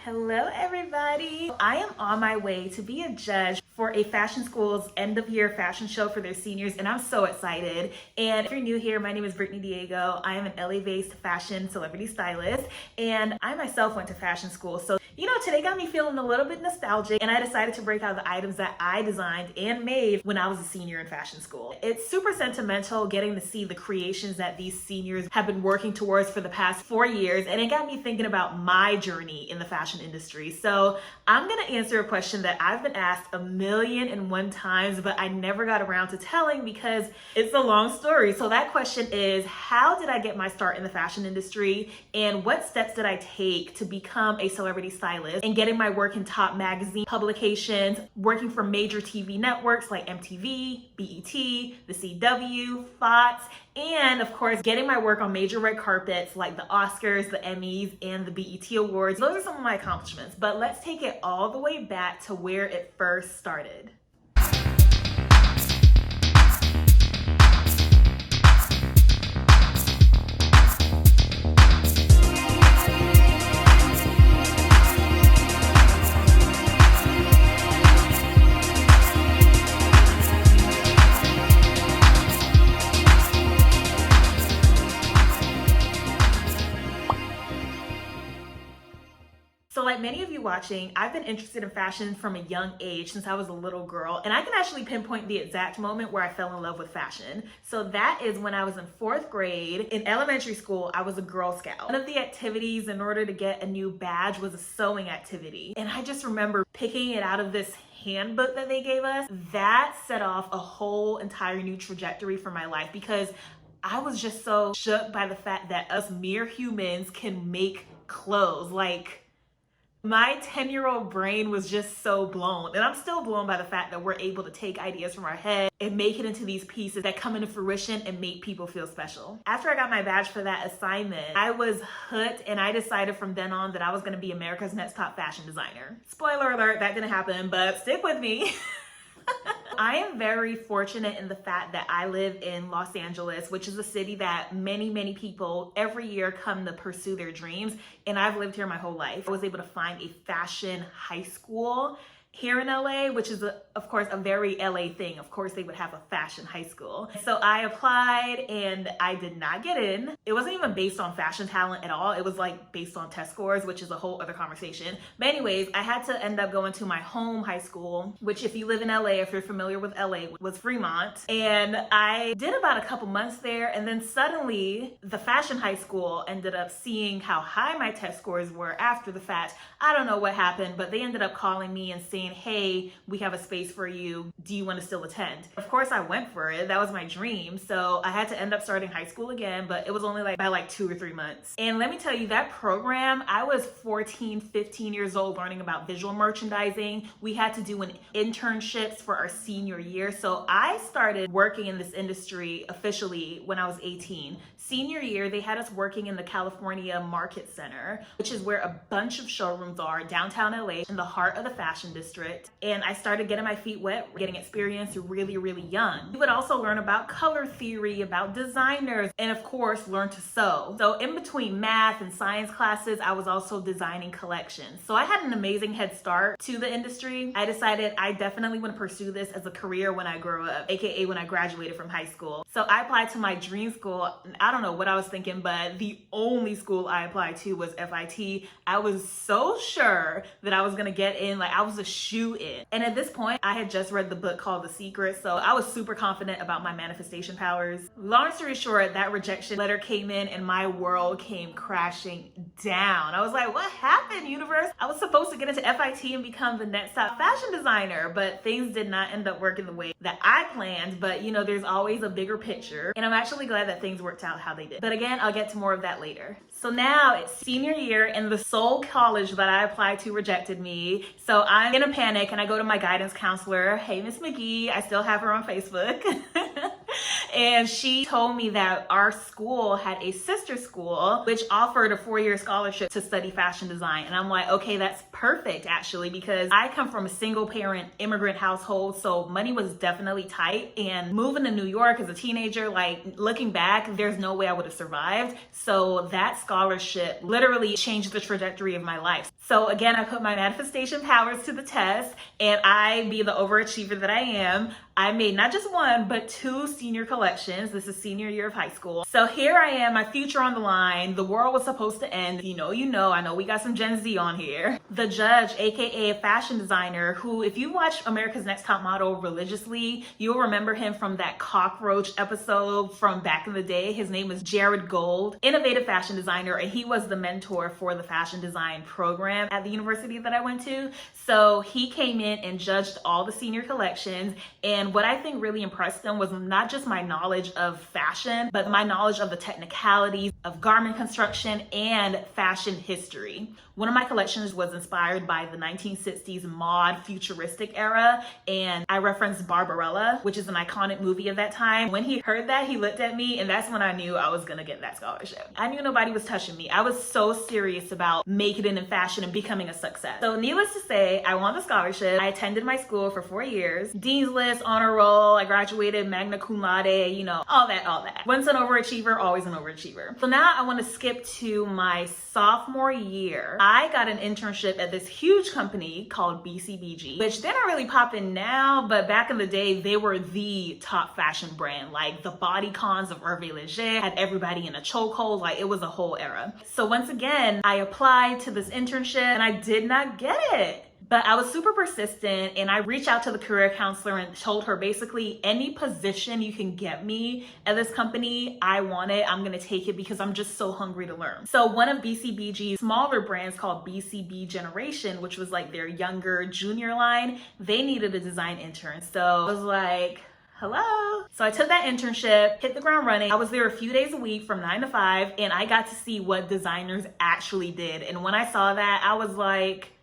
Hello everybody. I am on my way to be a judge for a fashion school's end of year fashion show for their seniors, and I'm so excited. And if you're new here, my name is Brittany Diego. I am an LA-based fashion celebrity stylist, and I myself went to fashion school. So, today got me feeling a little bit nostalgic, and I decided to break out the items that I designed and made when I was a senior in fashion school. It's super sentimental getting to see the creations that these seniors have been working towards for the past 4 years, and it got me thinking about my journey in the fashion industry. So I'm gonna answer a question that I've been asked 1,000,001 times, but I never got around to telling because it's a long story. So that question is, how did I get my start in the fashion industry, and what steps did I take to become a celebrity stylist and getting my work in top magazine publications, working for major TV networks like MTV, BET, the CW, Fox, and of course, getting my work on major red carpets like the Oscars, the Emmys, and the BET Awards. Those are some of my accomplishments, but let's take it all the way back to where it first started. So like many of you watching, I've been interested in fashion from a young age since I was a little girl, and I can actually pinpoint the exact moment where I fell in love with fashion. So that is when I was in 4th grade. In elementary school, I was a Girl Scout. One of the activities in order to get a new badge was a sewing activity. And I just remember picking it out of this handbook that they gave us. That set off a whole entire new trajectory for my life because I was just so shook by the fact that us mere humans can make clothes. Like, my 10-year-old brain was just so blown, and I'm still blown by the fact that we're able to take ideas from our head and make it into these pieces that come into fruition and make people feel special. After I got my badge for that assignment, I was hooked, and I decided from then on that I was gonna be America's next top fashion designer. Spoiler alert, that didn't happen, but stick with me. I am very fortunate in the fact that I live in Los Angeles, which is a city that many people every year come to pursue their dreams. And I've lived here my whole life. I was able to find a fashion high school here in LA, which is of course a very LA thing. Of course they would have a fashion high school. So I applied and I did not get in. It wasn't even based on fashion talent at all. It was like based on test scores, which is a whole other conversation. But anyways, I had to end up going to my home high school, which if you live in LA, if you're familiar with LA, was Fremont. And I did about a couple months there, and then suddenly the fashion high school ended up seeing how high my test scores were after the fact. I don't know what happened, but they ended up calling me and saying, hey, we have a space for you. Do you want to still attend? Of course I went for it. That was my dream. So I had to end up starting high school again, but it was only by 2 or 3 months. And let me tell you, that program, I was 14, 15 years old learning about visual merchandising. We had to do an internships for our senior year. So I started working in this industry officially when I was 18. Senior year, they had us working in the California Market Center, which is where a bunch of showrooms are downtown LA in the heart of the fashion district. And I started getting my feet wet, getting experience really young. We would also learn about color theory, about designers, and of course, learn to sew. So in between math and science classes, I was also designing collections. So I had an amazing head start to the industry. I decided I definitely want to pursue this as a career when I grow up, AKA when I graduated from high school. So I applied to my dream school. I don't know what I was thinking, but the only school I applied to was FIT. I was so sure that I was gonna get in, like I was a shoe-in. And at this point, I had just read the book called The Secret, so I was super confident about my manifestation powers. Long story short, that rejection letter came in and my world came crashing down. I was like, what happened, universe? I was supposed to get into FIT and become the next top fashion designer, but things did not end up working the way that I planned. But there's always a bigger picture, and I'm actually glad that things worked out how they did. But again, I'll get to more of that later. So now it's senior year and the sole college that I applied to rejected me. So I'm in a panic and I go to my guidance counselor. Hey, Miss McGee, I still have her on Facebook. And she told me that our school had a sister school which offered a 4-year scholarship to study fashion design. And I'm like, okay, that's perfect actually, because I come from a single parent immigrant household, so money was definitely tight. And moving to New York as a teenager, like looking back, there's no way I would have survived. So that scholarship literally changed the trajectory of my life. So again, I put my manifestation powers to the test, and I, be the overachiever that I am, I made not just one, but 2 senior collections. This is senior year of high school. So here I am, my future on the line. The world was supposed to end. You know, I know we got some Gen Z on here. The judge, AKA a fashion designer, who, if you watch America's Next Top Model religiously, you'll remember him from that cockroach episode from back in the day. His name is Jared Gold, innovative fashion designer, and he was the mentor for the fashion design program at the university that I went to. So he came in and judged all the senior collections, and what I think really impressed them was not just my knowledge of fashion, but my knowledge of the technicalities of garment construction and fashion history. One of my collections was inspired by the 1960s mod futuristic era, and I referenced Barbarella, which is an iconic movie of that time. When he heard that, he looked at me, and that's when I knew I was gonna get that scholarship. I knew nobody was touching me. I was so serious about making it in fashion and becoming a success. So needless to say, I won the scholarship. I attended my school for 4 years. Dean's List, honor roll, I graduated magna cum laude, you know, all that. Once an overachiever, always an overachiever. So now I wanna skip to my sophomore year. I got an internship at this huge company called BCBG, which they're not really popping now, but back in the day, they were the top fashion brand. Like the bodycons of Hervé Leger had everybody in a chokehold. Like it was a whole era. So once again, I applied to this internship and I did not get it. But I was super persistent, and I reached out to the career counselor and told her basically any position you can get me at this company, I want it. I'm gonna take it because I'm just so hungry to learn. So one of BCBG's smaller brands called BCB Generation, which was like their younger junior line, they needed a design intern. So I was like, hello. So I took that internship, hit the ground running. I was there a few days a week from 9 to 5, and I got to see what designers actually did. And when I saw that, I was like,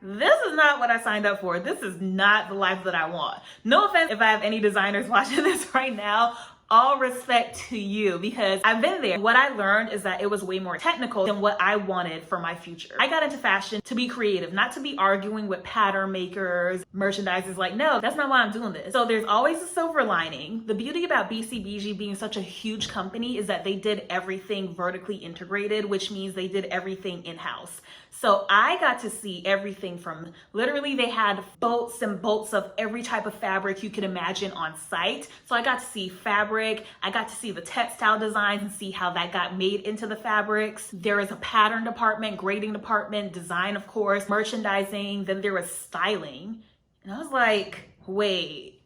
this is not what I signed up for. This is not the life that I want. No offense if I have any designers watching this right now. All respect to you, because I've been there. What I learned is that it was way more technical than what I wanted for my future. I got into fashion to be creative, not to be arguing with pattern makers, merchandisers. Like, no, that's not why I'm doing this. So there's always a silver lining. The beauty about BCBG being such a huge company is that they did everything vertically integrated, which means they did everything in-house. So I got to see everything from, literally they had bolts and bolts of every type of fabric you could imagine on site. So I got to see fabric, I got to see the textile designs and see how that got made into the fabrics. There is a pattern department, grading department, design of course, merchandising, then there was styling. And I was like, wait,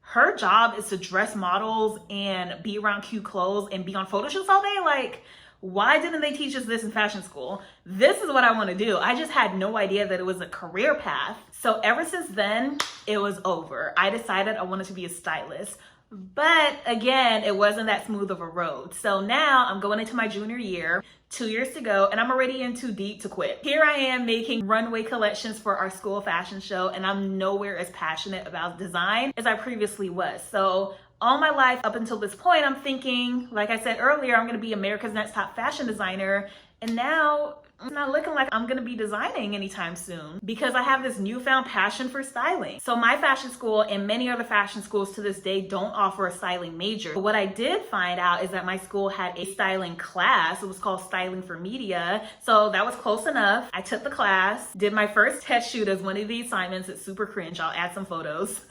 her job is to dress models and be around cute clothes and be on photo shoots all day? Like, why didn't they teach us this in fashion school? This is what I want to do. I just had no idea that it was a career path. So ever since then, it was over. I decided I wanted to be a stylist. But again, it wasn't that smooth of a road. So now I'm going into my junior year, 2 years to go, and I'm already in too deep to quit. Here I am making runway collections for our school fashion show, and I'm nowhere as passionate about design as I previously was. So all my life up until this point, I'm thinking, like I said earlier, I'm gonna be America's Next Top Fashion Designer. And now it's not looking like I'm gonna be designing anytime soon because I have this newfound passion for styling. So my fashion school and many other fashion schools to this day don't offer a styling major. But what I did find out is that my school had a styling class. It was called Styling for Media. So that was close enough. I took the class, did my first test shoot as one of the assignments. It's super cringe. I'll add some photos.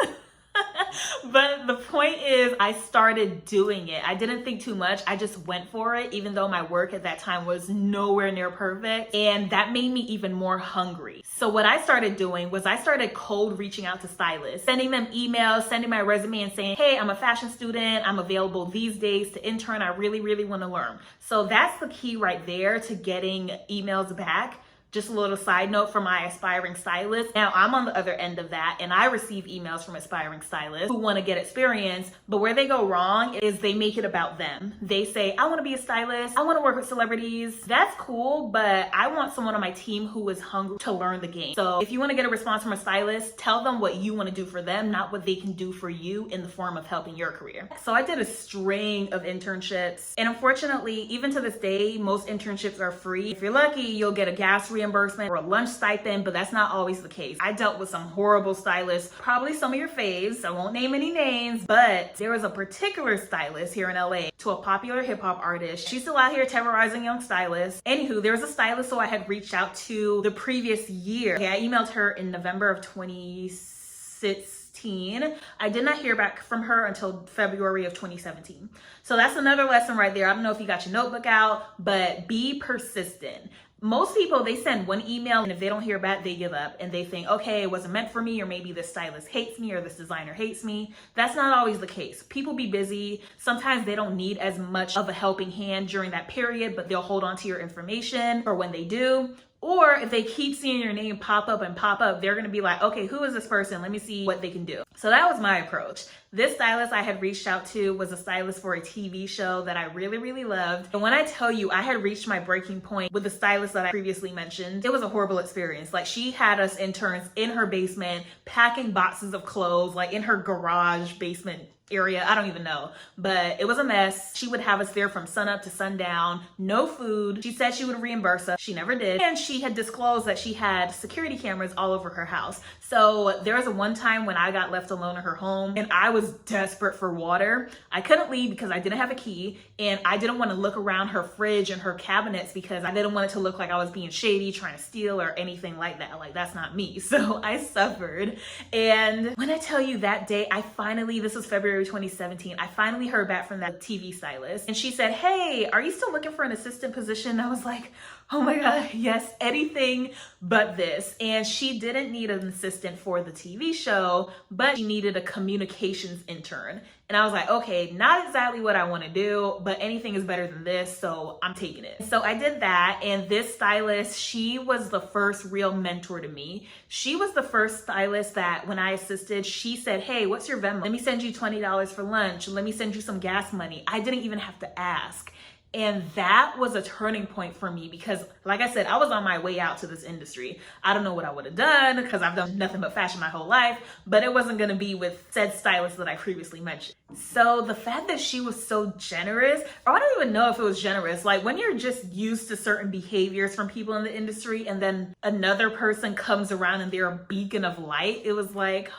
But the point is, I started doing it. I didn't think too much. I just went for it, even though my work at that time was nowhere near perfect. And that made me even more hungry. So what I started doing was I started cold reaching out to stylists, sending them emails, sending my resume and saying, hey, I'm a fashion student. I'm available these days to intern. I really, really want to learn. So that's the key right there to getting emails back. Just a little side note for my aspiring stylists. Now I'm on the other end of that and I receive emails from aspiring stylists who want to get experience, but where they go wrong is they make it about them. They say, I want to be a stylist. I want to work with celebrities. That's cool, but I want someone on my team who is hungry to learn the game. So if you want to get a response from a stylist, tell them what you want to do for them, not what they can do for you in the form of helping your career. So I did a string of internships, and unfortunately, even to this day, most internships are free. If you're lucky, you'll get a gas reimbursement or a lunch stipend, but that's not always the case. I dealt with some horrible stylists, probably some of your faves. I won't name any names, but there was a particular stylist here in LA to a popular hip hop artist. She's still out here terrorizing young stylists. Anywho, there was a stylist who I had reached out to the previous year. Okay, I emailed her in November of 2016. I did not hear back from her until February of 2017. So that's another lesson right there. I don't know if you got your notebook out, but be persistent. Most people, they send one email and if they don't hear back, they give up and they think, okay, it wasn't meant for me, or maybe this stylist hates me or this designer hates me. That's not always the case. People be busy. Sometimes they don't need as much of a helping hand during that period, but they'll hold on to your information for when they do. Or if they keep seeing your name pop up and pop up, they're gonna be like, okay, who is this person? Let me see what they can do. So that was my approach. This stylist I had reached out to was a stylist for a TV show that I really, really loved. And when I tell you I had reached my breaking point with the stylist that I previously mentioned, it was a horrible experience. Like, she had us interns in her basement, packing boxes of clothes, like in her garage basement area. I don't even know, but it was a mess. She would have us there from sunup to sundown, no food. She said she would reimburse us. She never did. And she had disclosed that she had security cameras all over her house. So there was a one time when I got left alone in her home and I was desperate for water. I couldn't leave because I didn't have a key, and I didn't want to look around her fridge and her cabinets because I didn't want it to look like I was being shady, trying to steal or anything like that. Like, that's not me. So I suffered. And when I tell you that day, this was February 2017, I finally heard back from that TV stylist and she said, hey, are you still looking for an assistant position? I was like, oh my God, yes, anything but this. And she didn't need an assistant for the TV show, but she needed a communications intern. And I was like, okay, not exactly what I want to do, but anything is better than this, so I'm taking it. So I did that, and this stylist, she was the first real mentor to me. She was the first stylist that when I assisted, she said, hey, what's your Venmo? Let me send you $20 for lunch. Let me send you some gas money. I didn't even have to ask. And that was a turning point for me because, like I said, I was on my way out to this industry. I don't know what I would have done because I've done nothing but fashion my whole life, but it wasn't going to be with said stylist that I previously mentioned. So the fact that she was so generous, or I don't even know if it was generous, like when you're just used to certain behaviors from people in the industry and then another person comes around and they're a beacon of light, it was like,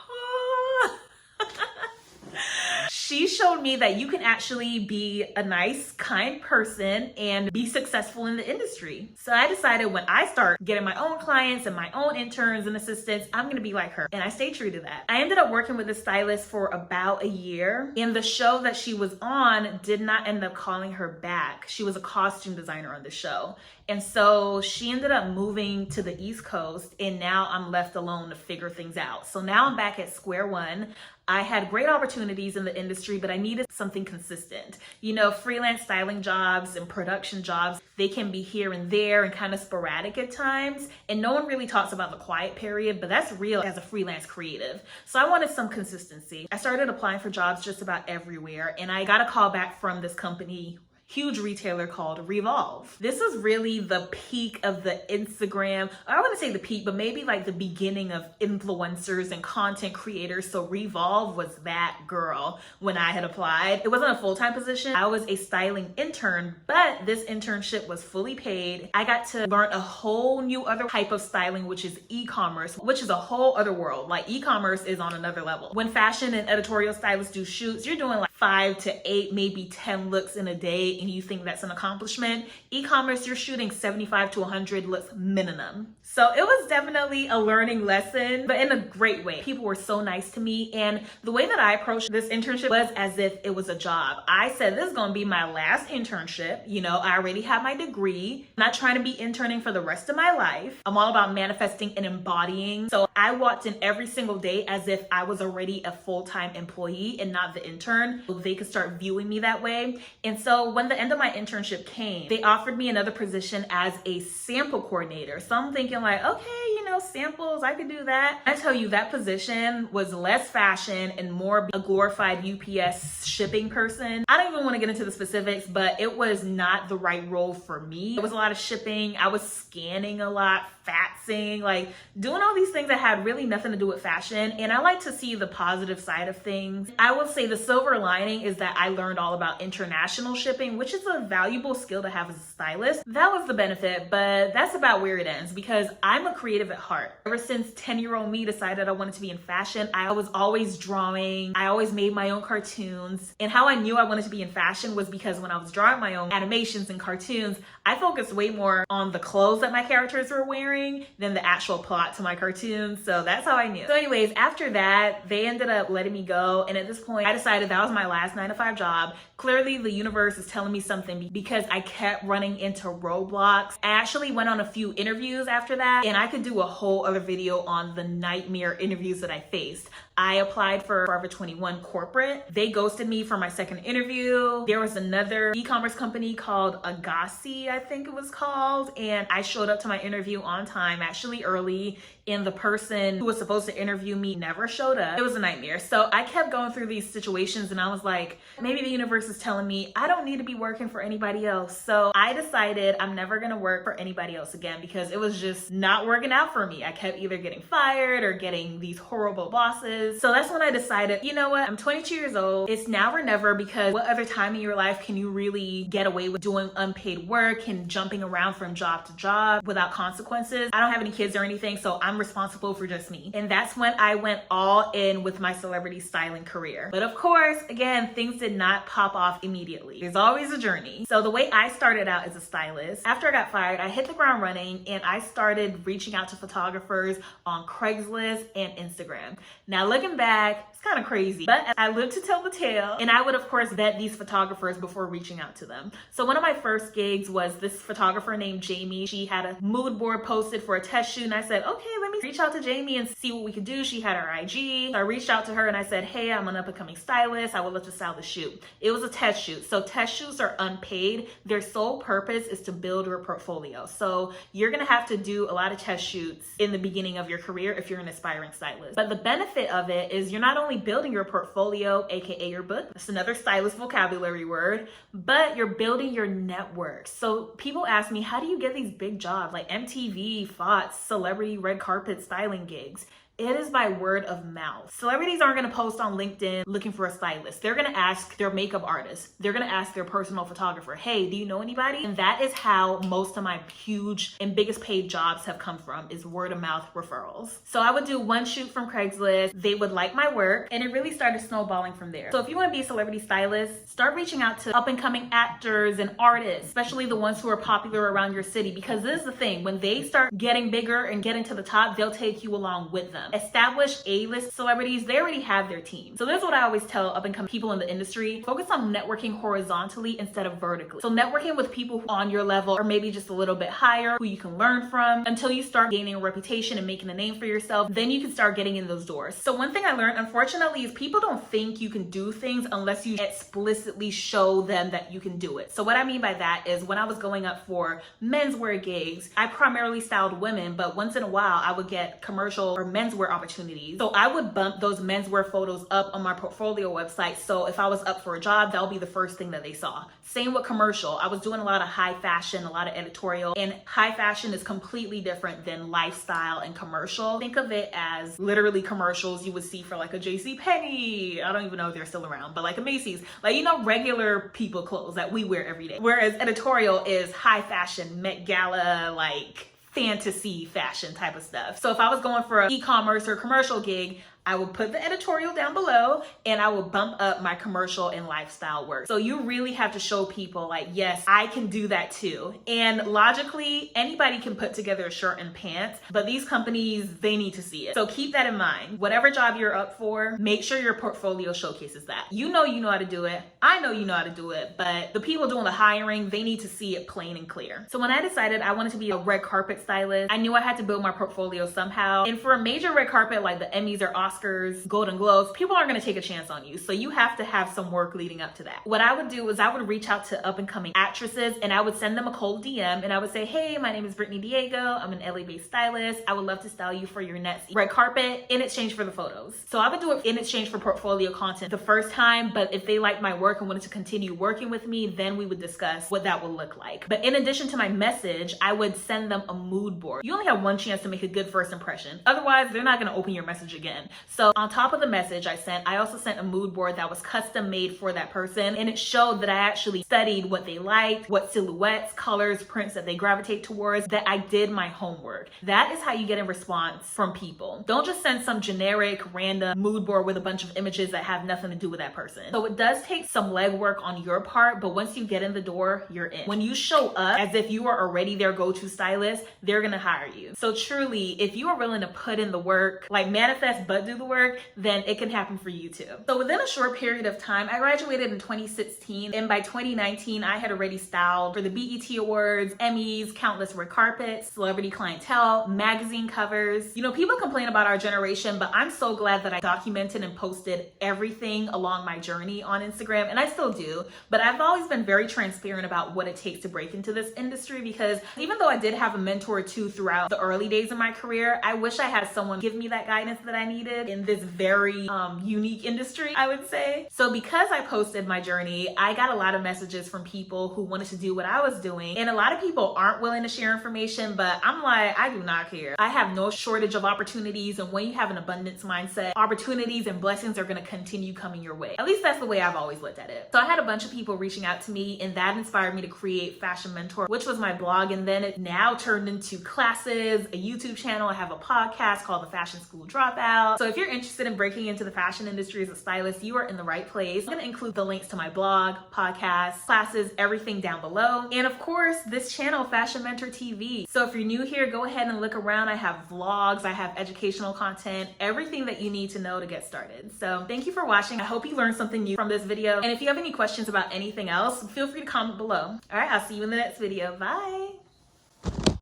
she showed me that you can actually be a nice, kind person and be successful in the industry. So I decided when I start getting my own clients and my own interns and assistants, I'm gonna be like her. And I stayed true to that. I ended up working with this stylist for about a year. And the show that she was on did not end up calling her back. She was a costume designer on the show. And so she ended up moving to the East Coast, and now I'm left alone to figure things out. So now I'm back at square one. I had great opportunities in the industry, but I needed something consistent. You know, freelance styling jobs and production jobs, they can be here and there and kind of sporadic at times. And no one really talks about the quiet period, but that's real as a freelance creative. So I wanted some consistency. I started applying for jobs just about everywhere, and I got a call back from this company, huge retailer called Revolve. This is really the peak of the Instagram. I wouldn't say the peak, but maybe like the beginning of influencers and content creators. So Revolve was that girl when I had applied. It wasn't a full-time position. I was a styling intern, but this internship was fully paid. I got to learn a whole new other type of styling, which is e-commerce, which is a whole other world. Like, e-commerce is on another level. When fashion and editorial stylists do shoots, you're doing like 5 to 8, maybe 10 looks in a day, and you think that's an accomplishment. E-commerce, you're shooting 75 to 100 looks minimum. So it was definitely a learning lesson, but in a great way. People were so nice to me, and the way that I approached this internship was as if it was a job. I said, this is gonna be my last internship. You know, I already have my degree. I'm not trying to be interning for the rest of my life. I'm all about manifesting and embodying. So I walked in every single day as if I was already a full-time employee and not the intern. they could start viewing me that way. And so when the end of my internship came, they offered me another position as a sample coordinator. So I'm thinking like, okay, you know, samples, I could do that. I tell you, that position was less fashion and more a glorified UPS shipping person. I don't even want to get into the specifics, but it was not the right role for me. It was a lot of shipping. I was scanning a lot, faxing, like doing all these things that had really nothing to do with fashion. And I like to see the positive side of things. I will say the silver lining is that I learned all about international shipping, which is a valuable skill to have as a stylist. That was the benefit, but that's about where it ends because I'm a creative at heart. Ever since 10-year-old me decided I wanted to be in fashion, I was always drawing. I always made my own cartoons. And how I knew I wanted to be in fashion was because when I was drawing my own animations and cartoons, I focused way more on the clothes that my characters were wearing than the actual plot to my cartoons. So that's how I knew. So anyways, after that, they ended up letting me go. And at this point, I decided that was my last 9-to-5 job. Clearly, the universe is telling me something because I kept running into roadblocks. I actually went on a few interviews after that, and I could do a whole other video on the nightmare interviews that I faced. I applied for Forever 21 corporate. They ghosted me for my second interview. There was another e-commerce company called Agassi, I think it was called. And I showed up to my interview on time, actually early, and the person who was supposed to interview me never showed up. It was a nightmare. So I kept going through these situations and I was like, maybe the universe is telling me I don't need to be working for anybody else. So I decided I'm never gonna work for anybody else again because it was just not working out for me. I kept either getting fired or getting these horrible bosses. So that's when I decided, you know what? I'm 22 years old. It's now or never because what other time in your life can you really get away with doing unpaid work and jumping around from job to job without consequences? I don't have any kids or anything, so I'm responsible for just me. And that's when I went all in with my celebrity styling career. But of course, again, things did not pop off immediately. There's always a journey. So the way I started out as a stylist, after I got fired, I hit the ground running and I started reaching out to photographers on Craigslist and Instagram. Now looking back, it's kind of crazy, but I lived to tell the tale. And I would of course vet these photographers before reaching out to them. So one of my first gigs was this photographer named Jamie. She had a mood board posted for a test shoot and I said, okay, let me reach out to Jamie and see what we could do. She had her IG. So I reached out to her and I said, hey, I'm an up and coming stylist. I would love to style the shoot. It was a test shoot. So test shoots are unpaid. Their sole purpose is to build your portfolio. So you're gonna have to do a lot of test shoots in the beginning of your career if you're an aspiring stylist. But the benefit of it is you're not only building your portfolio, aka your book, that's another stylist vocabulary word, but you're building your network. So people ask me, how do you get these big jobs like MTV, Fox, celebrity red carpet styling gigs? It is by word of mouth. Celebrities aren't gonna post on LinkedIn looking for a stylist. They're gonna ask their makeup artist. They're gonna ask their personal photographer, hey, do you know anybody? And that is how most of my huge and biggest paid jobs have come from, is word of mouth referrals. So I would do one shoot from Craigslist. They would like my work and it really started snowballing from there. So if you wanna be a celebrity stylist, start reaching out to up and coming actors and artists, especially the ones who are popular around your city, because this is the thing, when they start getting bigger and getting to the top, they'll take you along with them. Established A-list celebrities, they already have their team. So this is what I always tell up and coming people in the industry: focus on networking horizontally instead of vertically. So networking with people on your level or maybe just a little bit higher who you can learn from until you start gaining a reputation and making a name for yourself. Then you can start getting in those doors. So one thing I learned, unfortunately, is people don't think you can do things unless you explicitly show them that you can do it. So what I mean by that is when I was going up for menswear gigs, I primarily styled women, but once in a while I would get commercial or menswear opportunities. So I would bump those menswear photos up on my portfolio website. So if I was up for a job, that'll be the first thing that they saw. Same with commercial. I was doing a lot of high fashion, a lot of editorial, and high fashion is completely different than lifestyle and commercial. Think of it as literally commercials you would see for like a JCPenney. I don't even know if they're still around, but like a Macy's, like, you know, regular people clothes that we wear every day. Whereas editorial is high fashion, Met Gala, like fantasy fashion type of stuff. So if I was going for an e-commerce or commercial gig, I would put the editorial down below and I would bump up my commercial and lifestyle work. So you really have to show people like, yes, I can do that too. And logically, anybody can put together a shirt and pants, but these companies, they need to see it. So keep that in mind. Whatever job you're up for, make sure your portfolio showcases that. You know how to do it. I know you know how to do it, but the people doing the hiring, they need to see it plain and clear. So when I decided I wanted to be a red carpet stylist, I knew I had to build my portfolio somehow. And for a major red carpet like the Emmys or Oscars, Oscars, Golden Globes, people aren't going to take a chance on you. So you have to have some work leading up to that. What I would do is I would reach out to up and coming actresses and I would send them a cold DM and I would say, hey, my name is Brittany Diego. I'm an LA-based stylist. I would love to style you for your next red carpet in exchange for the photos. So I would do it in exchange for portfolio content the first time, but if they liked my work and wanted to continue working with me, then we would discuss what that would look like. But in addition to my message, I would send them a mood board. You only have one chance to make a good first impression. Otherwise, they're not going to open your message again. So on top of the message I also sent a mood board that was custom made for that person. And it showed that I actually studied what they liked, what silhouettes, colors, prints that they gravitate towards, that I did my homework. That is how you get a response from people. Don't just send some generic, random mood board with a bunch of images that have nothing to do with that person. So it does take some legwork on your part, but once you get in the door, you're in. When you show up as if you are already their go-to stylist, they're gonna hire you. So truly, if you are willing to put in the work, like manifest but do the work, then it can happen for you too. So within a short period of time, I graduated in 2016, and by 2019, I had already styled for the BET Awards, Emmys, countless red carpets, celebrity clientele, magazine covers. You know, people complain about our generation, but I'm so glad that I documented and posted everything along my journey on Instagram, and I still do, but I've always been very transparent about what it takes to break into this industry, because even though I did have a mentor or two throughout the early days of my career, I wish I had someone give me that guidance that I needed in this very unique industry, I would say. So because I posted my journey, I got a lot of messages from people who wanted to do what I was doing, and a lot of people aren't willing to share information, but I'm like, I do not care. I have no shortage of opportunities, and when you have an abundance mindset, opportunities and blessings are going to continue coming your way. At least that's the way I've always looked at it. So I had a bunch of people reaching out to me, and that inspired me to create Fashion Mentor, which was my blog, and then it now turned into classes, a YouTube channel. I have a podcast called The Fashion School Dropout. So if you're interested in breaking into the fashion industry as a stylist, you are in the right place. I'm going to include the links to my blog, podcast, classes, everything down below. And of course, this channel, Fashion Mentor TV. So if you're new here, go ahead and look around. I have vlogs, I have educational content, everything that you need to know to get started. So thank you for watching. I hope you learned something new from this video. And if you have any questions about anything else, feel free to comment below. All right, I'll see you in the next video. Bye.